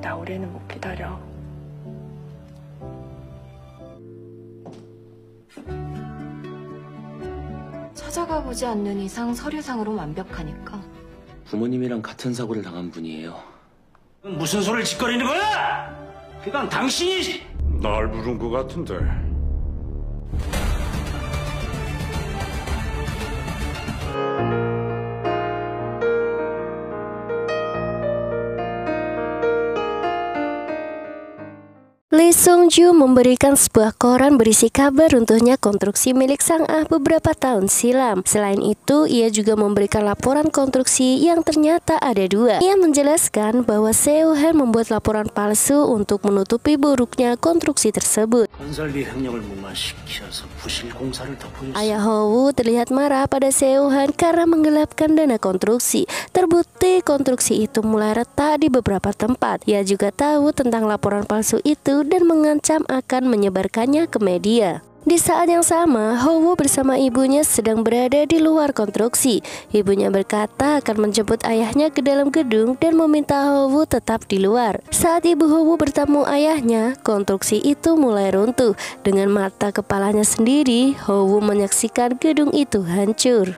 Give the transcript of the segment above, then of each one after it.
나 올해는 못 기다려. 찾아가 보지 않는 이상 서류상으로 완벽하니까. 부모님이랑 같은 사고를 당한 분이에요. 무슨 소리를 짓거리는 거야? 그건 당신이... 날 부른 것 같은데. Lee Sung Joo memberikan sebuah koran berisi kabar runtuhnya konstruksi milik sang beberapa tahun silam. Selain itu, ia juga memberikan laporan konstruksi yang ternyata ada 2. Ia menjelaskan bahwa Seo Han membuat laporan palsu untuk menutupi buruknya konstruksi tersebut. Ayah Ho-woo terlihat marah pada Seo Han karena menggelapkan dana konstruksi. Terbukti konstruksi itu mulai retak di beberapa tempat. Ia juga tahu tentang laporan palsu itu dan mengancam akan menyebarkannya ke media. Di saat yang sama, Ho-woo bersama ibunya sedang berada di luar konstruksi. Ibunya berkata akan menjemput ayahnya ke dalam gedung dan meminta Ho-woo tetap di luar. Saat ibu Ho-woo bertemu ayahnya, konstruksi itu mulai runtuh. Dengan mata kepalanya sendiri, Ho-woo menyaksikan gedung itu hancur.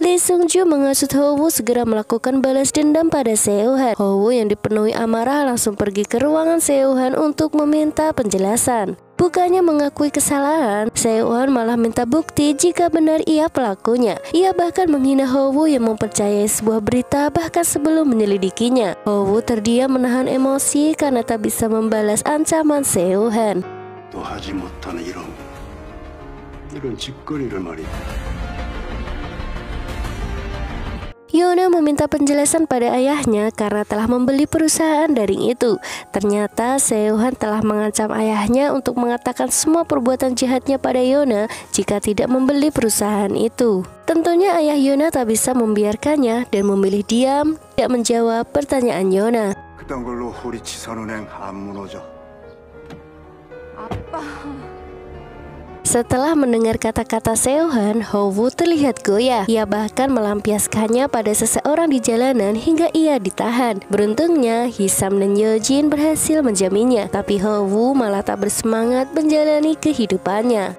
Lee Sung Joo menghasut Ho-woo segera melakukan balas dendam pada Seo Han. Ho-woo yang dipenuhi amarah langsung pergi ke ruangan Seo Han untuk meminta penjelasan. Bukannya mengakui kesalahan, Seo Han malah minta bukti jika benar ia pelakunya. Ia bahkan menghina Ho-woo yang mempercayai sebuah berita bahkan sebelum menyelidikinya. Ho-woo terdiam menahan emosi karena tak bisa membalas ancaman Seo Han. Yona meminta penjelasan pada ayahnya karena telah membeli perusahaan daring itu. Ternyata Seo Han telah mengancam ayahnya untuk mengatakan semua perbuatan jahatnya pada Yona jika tidak membeli perusahaan itu. Tentunya ayah Yona tak bisa membiarkannya dan memilih diam, tidak menjawab pertanyaan Yona. Setelah mendengar kata-kata Seo Han, Ho-woo terlihat goyah. Ia bahkan melampiaskannya pada seseorang di jalanan hingga ia ditahan. Beruntungnya, Hisam dan Yeojin berhasil menjaminnya, tapi Ho-woo malah tak bersemangat menjalani kehidupannya.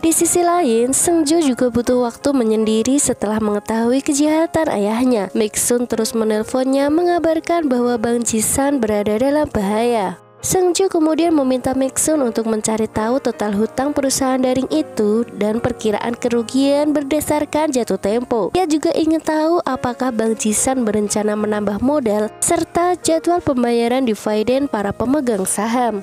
Di sisi lain, Sung Jo juga butuh waktu menyendiri setelah mengetahui kejahatan ayahnya. Mik-sun terus menelponnya mengabarkan bahwa Bang Ji-san berada dalam bahaya. Sung Jo kemudian meminta Mik-sun untuk mencari tahu total hutang perusahaan daring itu dan perkiraan kerugian berdasarkan jatuh tempo. Ia juga ingin tahu apakah Bang Ji-san berencana menambah modal serta jadwal pembayaran dividen para pemegang saham.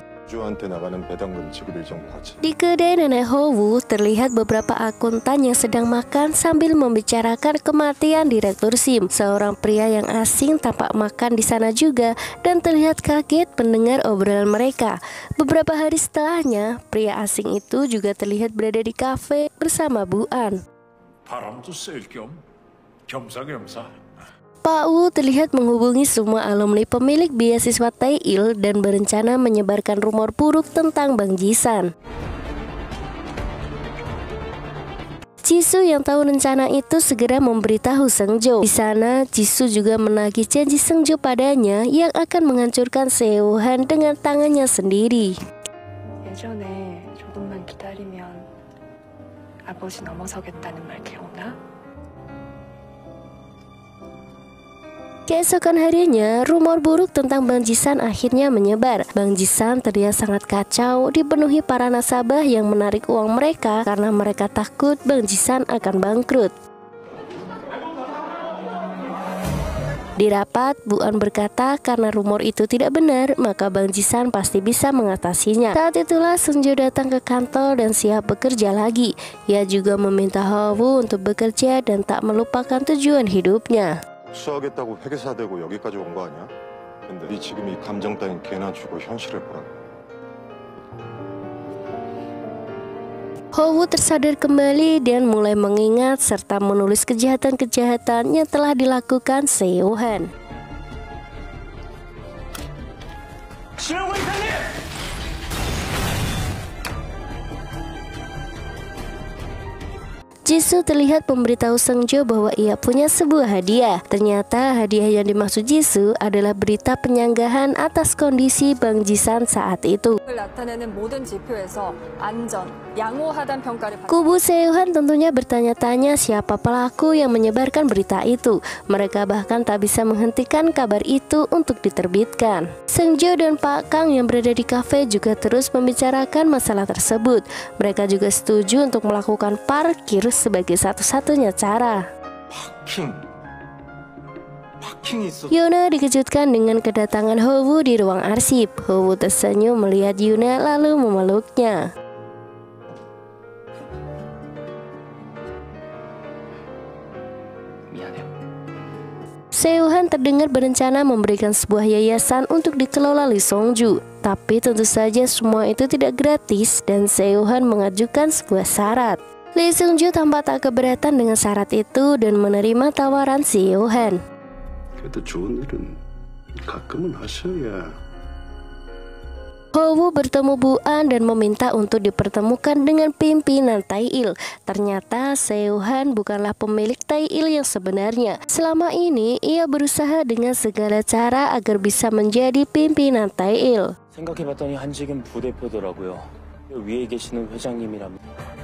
Di kedai nenek Ho-woo terlihat beberapa akuntan yang sedang makan sambil membicarakan kematian Direktur Sim. Seorang pria yang asing tampak makan di sana juga dan terlihat kaget mendengar obrolan mereka. Beberapa hari setelahnya, pria asing itu juga terlihat berada di kafe bersama Bu An. Pak Woo terlihat menghubungi semua alumni pemilik beasiswa Taeil dan berencana menyebarkan rumor buruk tentang Bang Ji-san. Jisoo yang tahu rencana itu segera memberitahu Sung Jo. Di sana, Jisoo juga menagih janji Sung Jo padanya yang akan menghancurkan Seo Han dengan tangannya sendiri. 예전에 조금만 기다리면 아버지 넘어서겠다는 말 기억나? Keesokan harinya, rumor buruk tentang Bang Ji-san akhirnya menyebar. Bang Ji-san terlihat sangat kacau, dipenuhi para nasabah yang menarik uang mereka karena mereka takut Bang Ji-san akan bangkrut. Di rapat, Bu An berkata karena rumor itu tidak benar, maka Bang Ji-san pasti bisa mengatasinya. Saat itulah Sung Jo datang ke kantor dan siap bekerja lagi. Ia juga meminta Ho-woo untuk bekerja dan tak melupakan tujuan hidupnya. 수하겠다고 회계사 되고 여기까지 온 거 아니야? 근데 네 지금 이 감정 따윈 개나 주고 현실을 보라고. Ho-woo tersadar kembali dan mulai mengingat serta menulis kejahatan-kejahatan yang telah dilakukan Seo Han. Jisoo terlihat memberitahu Seungjo bahwa ia punya sebuah hadiah. Ternyata hadiah yang dimaksud Jisoo adalah berita penyanggahan atas kondisi Bang Jisan saat itu. 나타내는 모든 지표에서 안전, 양호하다는 평가를 Kubu Seo-han tentunya bertanya-tanya siapa pelaku yang menyebarkan berita itu. Mereka bahkan tak bisa menghentikan kabar itu untuk diterbitkan. Seungjo dan Pak Kang yang berada di kafe juga terus membicarakan masalah tersebut. Mereka juga setuju untuk melakukan parkir sebagai satu-satunya cara. 파킹이 있어. Yuna dikejutkan dengan kedatangan Howu di ruang arsip. Howu tersenyum melihat Yuna lalu memeluknya. 미안해요. Seo-han terdengar berencana memberikan sebuah yayasan untuk dikelola Lee Seung-ju. Tapi tentu saja semua itu tidak gratis dan Seo-han mengajukan sebuah syarat. Lee Seung-ju tampak tak keberatan dengan syarat itu dan menerima tawaran Seo-han. 그래도 좋은 일은 가끔은 하셔야. Howu bertemu Bu-an dan meminta untuk dipertemukan dengan pimpinan Taeil. Ternyata Seo-han bukanlah pemilik Taeil yang sebenarnya. Selama ini ia berusaha dengan segala cara agar bisa menjadi pimpinan Taeil. 생각해봤더니 한직은 부대표더라고요. 위에 계시는 회장님이랍니다.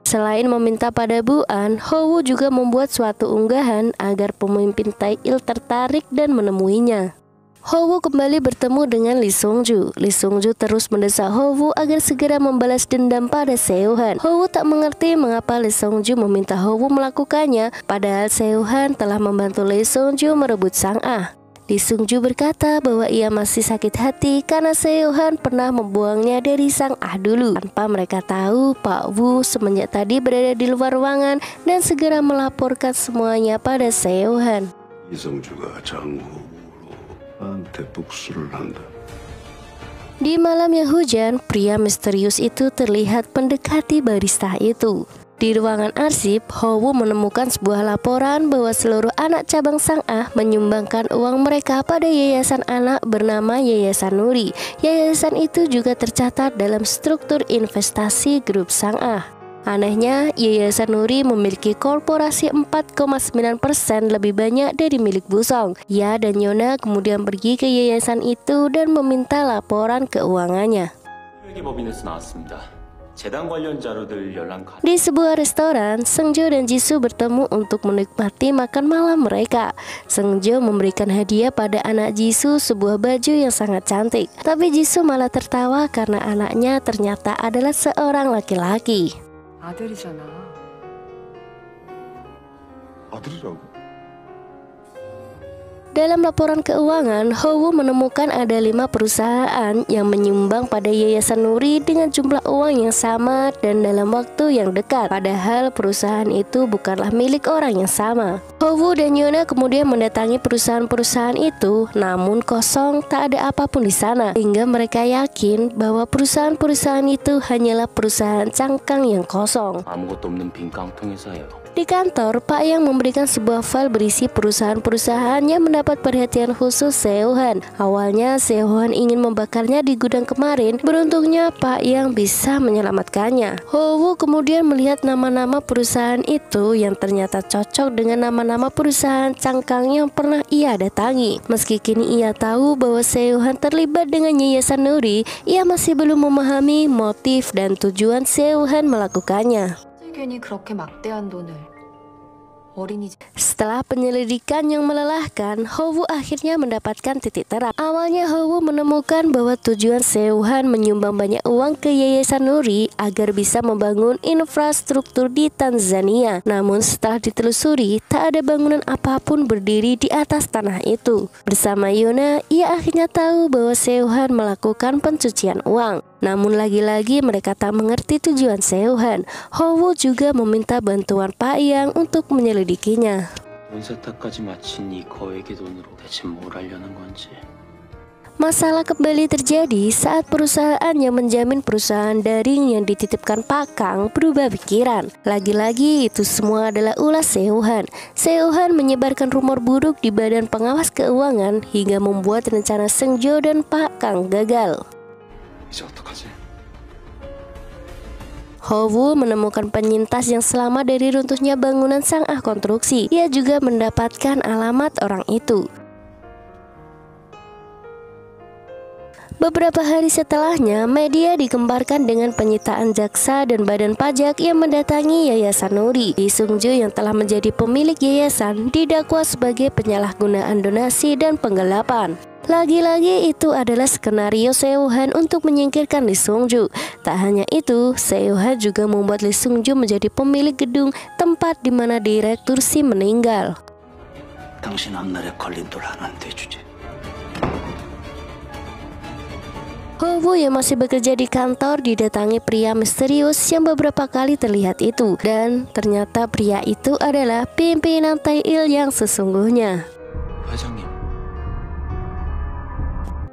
Selain meminta pada Bu-an, Howu juga membuat suatu unggahan agar pemimpin Taeil tertarik dan menemuinya. Howu kembali bertemu dengan Lee Seung-ju. Lee Seung-ju terus mendesak Howu agar segera membalas dendam pada Seo-han. Howu tak mengerti mengapa Lee Seung-ju meminta Howu melakukannya, padahal Seo-han telah membantu Lee Seung-ju merebut Sang-ah. Lee Seung-ju berkata bahwa ia masih sakit hati karena Seo-han pernah membuangnya dari Sang-ah dulu. Tanpa mereka tahu, Pak Woo semenjak tadi berada di luar ruangan dan segera melaporkan semuanya pada Seo-han. 이성주가 장호로 나한테 복수를 한다. Di malam yang hujan, pria misterius itu terlihat mendekati barista itu. Di ruangan arsip, Howu menemukan sebuah laporan bahwa seluruh anak cabang Sang-ah menyumbangkan uang mereka pada yayasan anak bernama Yayasan Nuri. Yayasan itu juga tercatat dalam struktur investasi grup Sang-ah. Anehnya, Yayasan Nuri memiliki korporasi 4,9% lebih banyak dari milik Busong. Ia dan Yona kemudian pergi ke yayasan itu dan meminta laporan keuangannya. 회계법인에서 나왔습니다. 재단 관련 자료들 연락 Di sebuah restoran, Seungjo dan Jisoo bertemu untuk menikmati makan malam mereka. Seungjo memberikan hadiah pada anak Jisoo sebuah baju yang sangat cantik. Tapi Jisoo malah tertawa karena anaknya ternyata adalah seorang laki-laki. 아들이잖아. 아들이라고? Dalam laporan keuangan, Howu menemukan ada 5 perusahaan yang menyumbang pada Yayasan Nuri dengan jumlah uang yang sama dan dalam waktu yang dekat. Padahal perusahaan itu bukanlah milik orang yang sama. Howu dan Yona kemudian mendatangi perusahaan-perusahaan itu, namun kosong, tak ada apapun di sana. Hingga mereka yakin bahwa perusahaan-perusahaan itu hanyalah perusahaan cangkang yang kosong. 아무것도 없는 빈 깡통 회사예요. Di kantor, Pak Yang memberikan sebuah file berisi perusahaan-perusahaan yang mendapat perhatian khusus Seo-han. Awalnya Seo-han ingin membakarnya di gudang kemarin. Beruntungnya Pak Yang bisa menyelamatkannya. Howu kemudian melihat nama-nama perusahaan itu yang ternyata cocok dengan nama-nama perusahaan cangkang yang pernah ia datangi. Meski kini ia tahu bahwa Seo-han terlibat dengan Yayasan Nuri, ia masih belum memahami motif dan tujuan Seo-han melakukannya. 괜히 그렇게 막대한 돈을 어린이집. Setelah penyelidikan yang melelahkan, Howu akhirnya mendapatkan titik terang. Awalnya Howu menemukan bahwa tujuan Seo-han menyumbang banyak uang ke Yayasan Nuri agar bisa membangun infrastruktur di Tanzania. Namun setelah ditelusuri, tak ada bangunan apapun berdiri di atas tanah itu. Bersama Yona, ia akhirnya tahu bahwa Seo-han melakukan pencucian uang. Namun lagi-lagi mereka tak mengerti tujuan Seo-han. Howu juga meminta bantuan Pak Yang untuk menyelidikinya. 돈 세탁까지 마친 이 거액의 돈으로 대체 뭘 하려는 건지. Masalah kembali terjadi saat perusahaan yang menjamin perusahaan daring yang dititipkan Pak Kang berubah pikiran. Lagi-lagi itu semua adalah ulah Seo-han. Seo-han menyebarkan rumor buruk di Badan Pengawas Keuangan hingga membuat rencana Seungjo dan Pak Kang gagal. 이제 어떡하지? Ho-woo menemukan penyintas yang selamat dari runtuhnya bangunan Sang Ah konstruksi. Ia juga mendapatkan alamat orang itu. Beberapa hari setelahnya, media dikembarkan dengan penyitaan jaksa dan badan pajak yang mendatangi Yayasan Nuri. Lee Seung-ju yang telah menjadi pemilik yayasan didakwa sebagai penyalahgunaan donasi dan penggelapan. Lagi-lagi itu adalah skenario Seo-han untuk menyingkirkan Lee Seung-ju. Tak hanya itu, Seo-han juga membuat Lee Seung-ju menjadi pemilik gedung tempat di mana direktur Si meninggal. 당신 앞날에 걸린 돌 하나는 대주지. Ho-woo yang masih bekerja di kantor didatangi pria misterius yang beberapa kali terlihat itu. Dan ternyata pria itu adalah pimpinan Tae-il yang sesungguhnya. 회장님.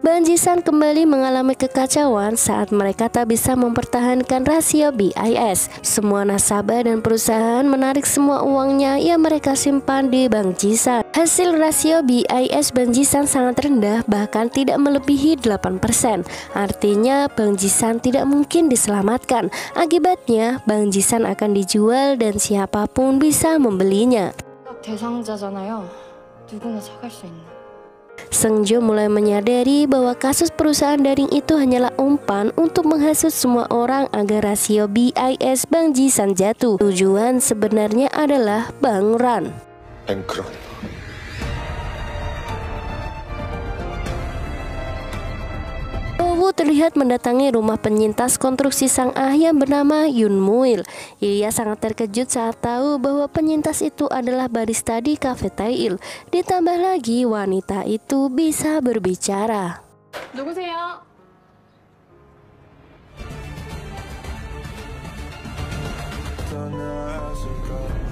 Bang Ji-san kembali mengalami kekacauan saat mereka tak bisa mempertahankan rasio BIS. Semua nasabah dan perusahaan menarik semua uangnya yang mereka simpan di Bang Ji-san. Hasil rasio BIS Bang Ji-san sangat rendah, bahkan tidak melebihi 8%. Artinya Bang Ji-san tidak mungkin diselamatkan. Akibatnya Bang Ji-san akan dijual dan siapapun bisa membelinya. 대상자잖아요. 누구나 사갈 수 있는. Seung-ju mulai menyadari bahwa kasus perusahaan daring itu hanyalah umpan untuk menghasut semua orang agar rasio BIS Bang Ji-san jatuh. Tujuan sebenarnya adalah Bang Ran. 앵크런. Ho-woo terlihat mendatangi rumah penyintas konstruksi Sang Ah yang bernama Yoon Muil. Ia sangat terkejut saat tahu bahwa penyintas itu adalah barista di Cafe Tae-il. Ditambah lagi wanita itu bisa berbicara. 누구세요? 떠났을까